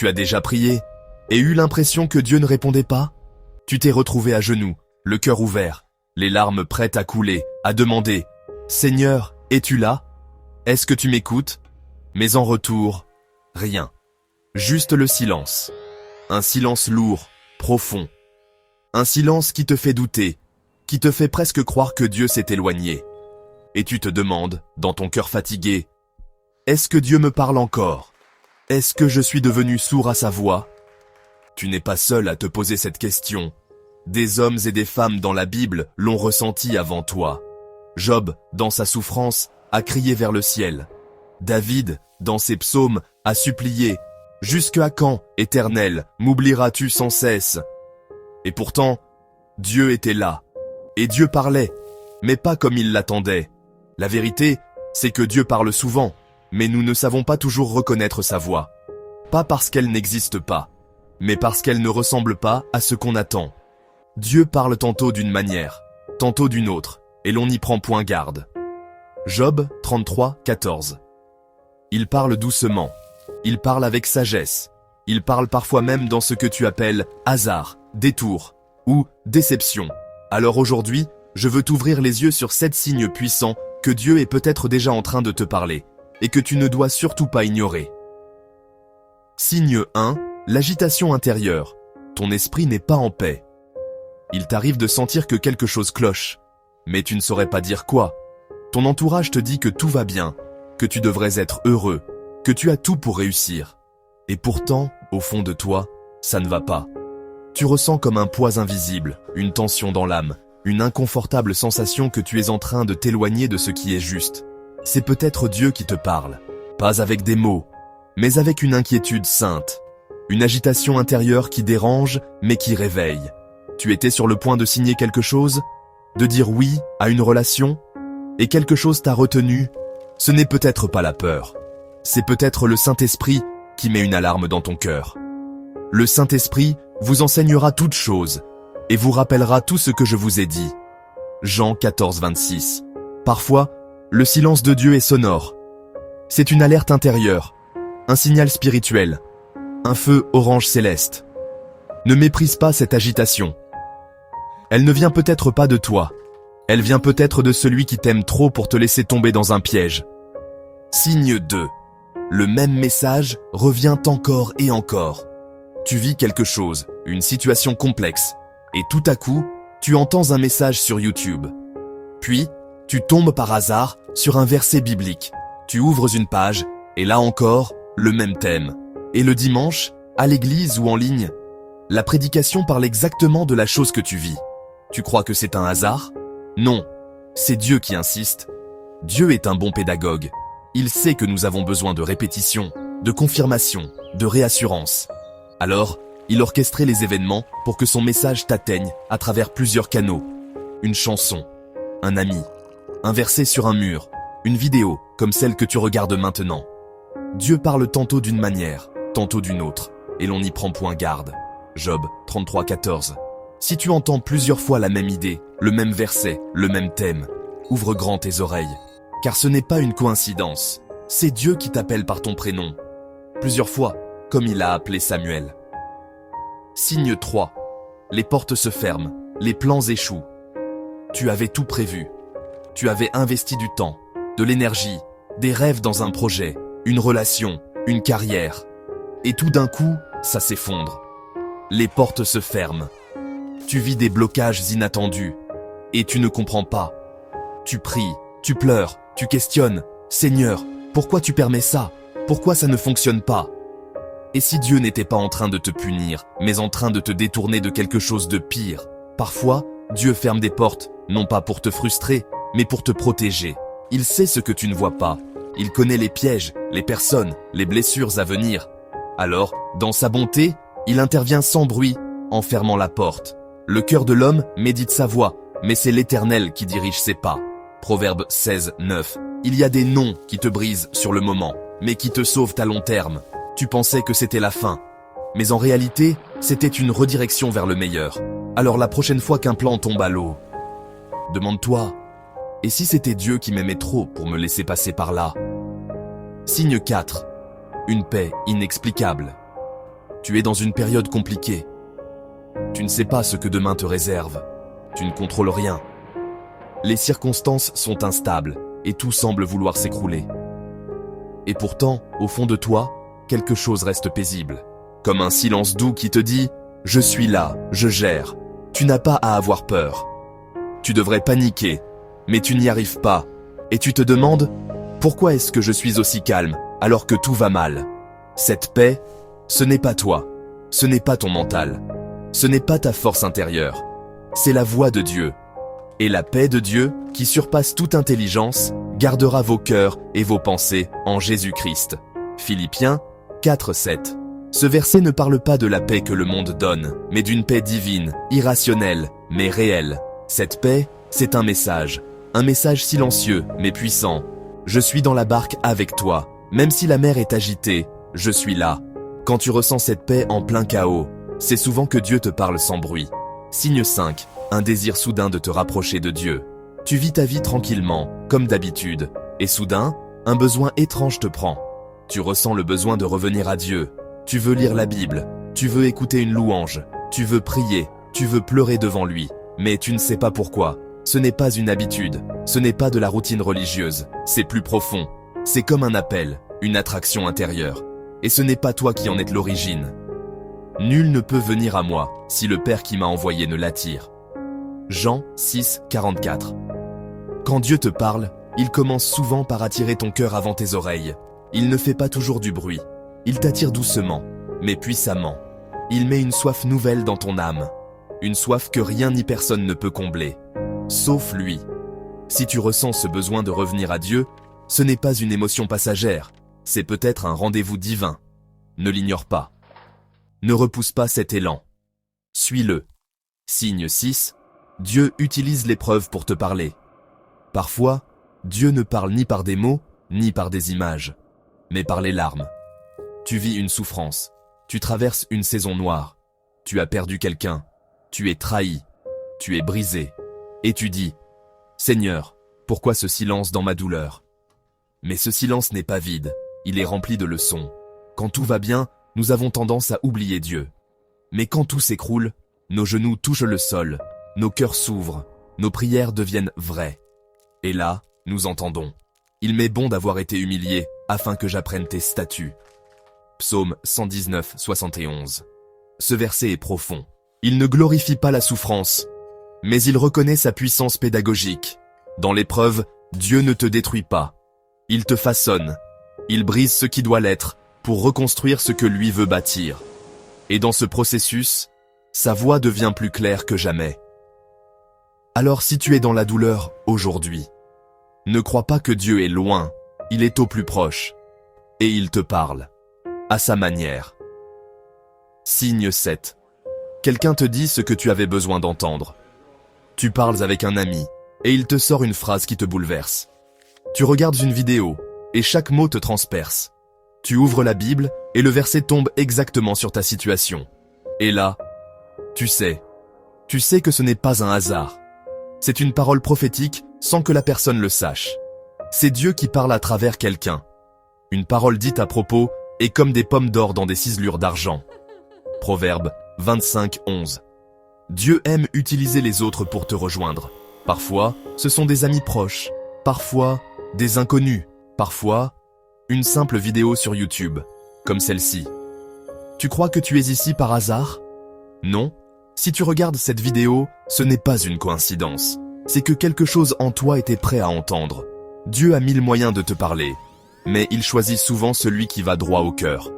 Tu as déjà prié et eu l'impression que Dieu ne répondait pas? Tu t'es retrouvé à genoux, le cœur ouvert, les larmes prêtes à couler, à demander « Seigneur, es-tu là? Est-ce que tu m'écoutes ?» Mais en retour, rien. Juste le silence. Un silence lourd, profond. Un silence qui te fait douter, qui te fait presque croire que Dieu s'est éloigné. Et tu te demandes, dans ton cœur fatigué, « Est-ce que Dieu me parle encore? Est-ce que je suis devenu sourd à sa voix ?» Tu n'es pas seul à te poser cette question. Des hommes et des femmes dans la Bible l'ont ressenti avant toi. Job, dans sa souffrance, a crié vers le ciel. David, dans ses psaumes, a supplié « Jusqu'à quand, Éternel, m'oublieras-tu sans cesse ?» Et pourtant, Dieu était là. Et Dieu parlait, mais pas comme il l'attendait. La vérité, c'est que Dieu parle souvent, mais nous ne savons pas toujours reconnaître sa voix. Pas parce qu'elle n'existe pas, mais parce qu'elle ne ressemble pas à ce qu'on attend. Dieu parle tantôt d'une manière, tantôt d'une autre, et l'on n'y prend point garde. Job 33, 14. Il parle doucement, il parle avec sagesse, il parle parfois même dans ce que tu appelles hasard, détour ou déception. Alors aujourd'hui, je veux t'ouvrir les yeux sur 7 signes puissants que Dieu est peut-être déjà en train de te parler, et que tu ne dois surtout pas ignorer. Signe 1, l'agitation intérieure. Ton esprit n'est pas en paix. Il t'arrive de sentir que quelque chose cloche, mais tu ne saurais pas dire quoi. Ton entourage te dit que tout va bien, que tu devrais être heureux, que tu as tout pour réussir. Et pourtant, au fond de toi, ça ne va pas. Tu ressens comme un poids invisible, une tension dans l'âme, une inconfortable sensation que tu es en train de t'éloigner de ce qui est juste. C'est peut-être Dieu qui te parle, pas avec des mots, mais avec une inquiétude sainte, une agitation intérieure qui dérange mais qui réveille. Tu étais sur le point de signer quelque chose, de dire oui à une relation, et quelque chose t'a retenu. Ce n'est peut-être pas la peur, c'est peut-être le Saint-Esprit qui met une alarme dans ton cœur. Le Saint-Esprit vous enseignera toutes choses et vous rappellera tout ce que je vous ai dit. Jean 14, 26. Parfois, le silence de Dieu est sonore. C'est une alerte intérieure, un signal spirituel, un feu orange céleste. Ne méprise pas cette agitation. Elle ne vient peut-être pas de toi. Elle vient peut-être de celui qui t'aime trop pour te laisser tomber dans un piège. Signe 2. Le même message revient encore et encore. Tu vis quelque chose, une situation complexe, et tout à coup, tu entends un message sur YouTube. Puis, tu tombes par hasard sur un verset biblique. Tu ouvres une page, et là encore, le même thème. Et le dimanche, à l'église ou en ligne, la prédication parle exactement de la chose que tu vis. Tu crois que c'est un hasard? Non, c'est Dieu qui insiste. Dieu est un bon pédagogue. Il sait que nous avons besoin de répétition, de confirmation, de réassurance. Alors, il orchestrait les événements pour que son message t'atteigne à travers plusieurs canaux. Une chanson, un ami, un verset sur un mur, une vidéo comme celle que tu regardes maintenant. Dieu parle tantôt d'une manière, tantôt d'une autre, et l'on n'y prend point garde. Job 33, 14. Si tu entends plusieurs fois la même idée, le même verset, le même thème, ouvre grand tes oreilles, car ce n'est pas une coïncidence. C'est Dieu qui t'appelle par ton prénom, plusieurs fois, comme il a appelé Samuel. Signe 3. Les portes se ferment, les plans échouent. Tu avais tout prévu. Tu avais investi du temps, de l'énergie, des rêves dans un projet, une relation, une carrière. Et tout d'un coup, ça s'effondre. Les portes se ferment. Tu vis des blocages inattendus. Et tu ne comprends pas. Tu pries, tu pleures, tu questionnes. Seigneur, pourquoi tu permets ça? Pourquoi ça ne fonctionne pas? Et si Dieu n'était pas en train de te punir, mais en train de te détourner de quelque chose de pire? Parfois, Dieu ferme des portes, non pas pour te frustrer, mais pour te protéger. Il sait ce que tu ne vois pas. Il connaît les pièges, les personnes, les blessures à venir. Alors, dans sa bonté, il intervient sans bruit, en fermant la porte. Le cœur de l'homme médite sa voie, mais c'est l'Éternel qui dirige ses pas. Proverbe 16, 9. Il y a des noms qui te brisent sur le moment, mais qui te sauvent à long terme. Tu pensais que c'était la fin, mais en réalité, c'était une redirection vers le meilleur. Alors la prochaine fois qu'un plan tombe à l'eau, demande-toi, et si c'était Dieu qui m'aimait trop pour me laisser passer par là? Signe 4. Une paix inexplicable. Tu es dans une période compliquée. Tu ne sais pas ce que demain te réserve. Tu ne contrôles rien. Les circonstances sont instables et tout semble vouloir s'écrouler. Et pourtant, au fond de toi, quelque chose reste paisible. Comme un silence doux qui te dit « Je suis là, je gère ». Tu n'as pas à avoir peur. Tu devrais paniquer, mais tu n'y arrives pas. Et tu te demandes « Pourquoi est-ce que je suis aussi calme alors que tout va mal ?» Cette paix, ce n'est pas toi. Ce n'est pas ton mental. Ce n'est pas ta force intérieure. C'est la voix de Dieu. Et la paix de Dieu, qui surpasse toute intelligence, gardera vos cœurs et vos pensées en Jésus-Christ. Philippiens 4:7. Ce verset ne parle pas de la paix que le monde donne, mais d'une paix divine, irrationnelle, mais réelle. Cette paix, c'est un message silencieux, mais puissant. Je suis dans la barque avec toi, même si la mer est agitée, je suis là. Quand tu ressens cette paix en plein chaos, c'est souvent que Dieu te parle sans bruit. Signe 5, un désir soudain de te rapprocher de Dieu. Tu vis ta vie tranquillement, comme d'habitude, et soudain, un besoin étrange te prend. Tu ressens le besoin de revenir à Dieu. Tu veux lire la Bible, tu veux écouter une louange, tu veux prier, tu veux pleurer devant lui, mais tu ne sais pas pourquoi. Ce n'est pas une habitude, ce n'est pas de la routine religieuse, c'est plus profond. C'est comme un appel, une attraction intérieure. Et ce n'est pas toi qui en êtes l'origine. Nul ne peut venir à moi si le Père qui m'a envoyé ne l'attire. Jean 6:44. Quand Dieu te parle, il commence souvent par attirer ton cœur avant tes oreilles. Il ne fait pas toujours du bruit. Il t'attire doucement, mais puissamment. Il met une soif nouvelle dans ton âme. Une soif que rien ni personne ne peut combler. Sauf lui. Si tu ressens ce besoin de revenir à Dieu, ce n'est pas une émotion passagère. C'est peut-être un rendez-vous divin. Ne l'ignore pas. Ne repousse pas cet élan. Suis-le. Signe 6. Dieu utilise l'épreuve pour te parler. Parfois, Dieu ne parle ni par des mots, ni par des images, mais par les larmes. Tu vis une souffrance. Tu traverses une saison noire. Tu as perdu quelqu'un. Tu es trahi. Tu es brisé. Et tu dis « Seigneur, pourquoi ce silence dans ma douleur ?» Mais ce silence n'est pas vide. Il est rempli de leçons. Quand tout va bien, nous avons tendance à oublier Dieu. Mais quand tout s'écroule, nos genoux touchent le sol, nos cœurs s'ouvrent, nos prières deviennent vraies. Et là, nous entendons. Il m'est bon d'avoir été humilié, afin que j'apprenne tes statuts. Psaume 119:71. Ce verset est profond. Il ne glorifie pas la souffrance, mais il reconnaît sa puissance pédagogique. Dans l'épreuve, Dieu ne te détruit pas. Il te façonne. Il brise ce qui doit l'être pour reconstruire ce que lui veut bâtir. Et dans ce processus, sa voix devient plus claire que jamais. Alors si tu es dans la douleur aujourd'hui, ne crois pas que Dieu est loin, il est au plus proche. Et il te parle, à sa manière. Signe 7. Quelqu'un te dit ce que tu avais besoin d'entendre. Tu parles avec un ami, et il te sort une phrase qui te bouleverse. Tu regardes une vidéo, et chaque mot te transperce. Tu ouvres la Bible, et le verset tombe exactement sur ta situation. Et là, tu sais que ce n'est pas un hasard. C'est une parole prophétique sans que la personne le sache. C'est Dieu qui parle à travers quelqu'un. Une parole dite à propos est comme des pommes d'or dans des ciselures d'argent. Proverbe 25:11. Dieu aime utiliser les autres pour te rejoindre. Parfois, ce sont des amis proches. Parfois, des inconnus. Parfois, une simple vidéo sur YouTube, comme celle-ci. Tu crois que tu es ici par hasard? Non. Si tu regardes cette vidéo, ce n'est pas une coïncidence. C'est que quelque chose en toi était prêt à entendre. Dieu a mille moyens de te parler, mais il choisit souvent celui qui va droit au cœur.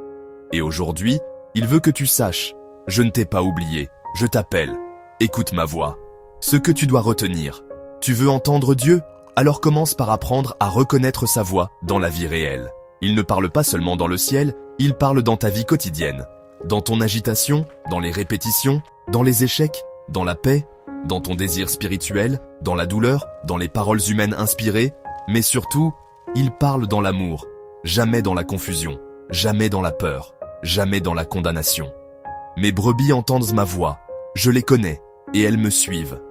Et aujourd'hui, il veut que tu saches, je ne t'ai pas oublié, je t'appelle. Écoute ma voix. Ce que tu dois retenir. Tu veux entendre Dieu? Alors commence par apprendre à reconnaître sa voix dans la vie réelle. Il ne parle pas seulement dans le ciel, il parle dans ta vie quotidienne. Dans ton agitation, dans les répétitions, dans les échecs, dans la paix, dans ton désir spirituel, dans la douleur, dans les paroles humaines inspirées, mais surtout, il parle dans l'amour, jamais dans la confusion, jamais dans la peur, jamais dans la condamnation. Mes brebis entendent ma voix, je les connais, et elles me suivent.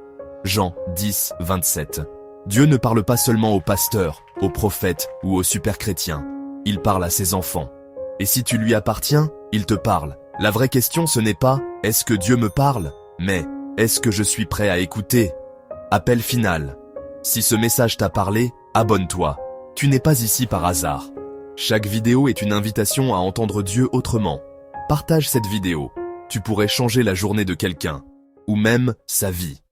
Jean 10:27. Dieu ne parle pas seulement aux pasteurs, aux prophètes ou aux super chrétiens. Il parle à ses enfants. Et si tu lui appartiens, il te parle, La vraie question ce n'est pas « Est-ce que Dieu me parle ?», mais « Est-ce que je suis prêt à écouter ?» Appel final. Si ce message t'a parlé, abonne-toi. Tu n'es pas ici par hasard. Chaque vidéo est une invitation à entendre Dieu autrement. Partage cette vidéo. Tu pourrais changer la journée de quelqu'un, ou même sa vie.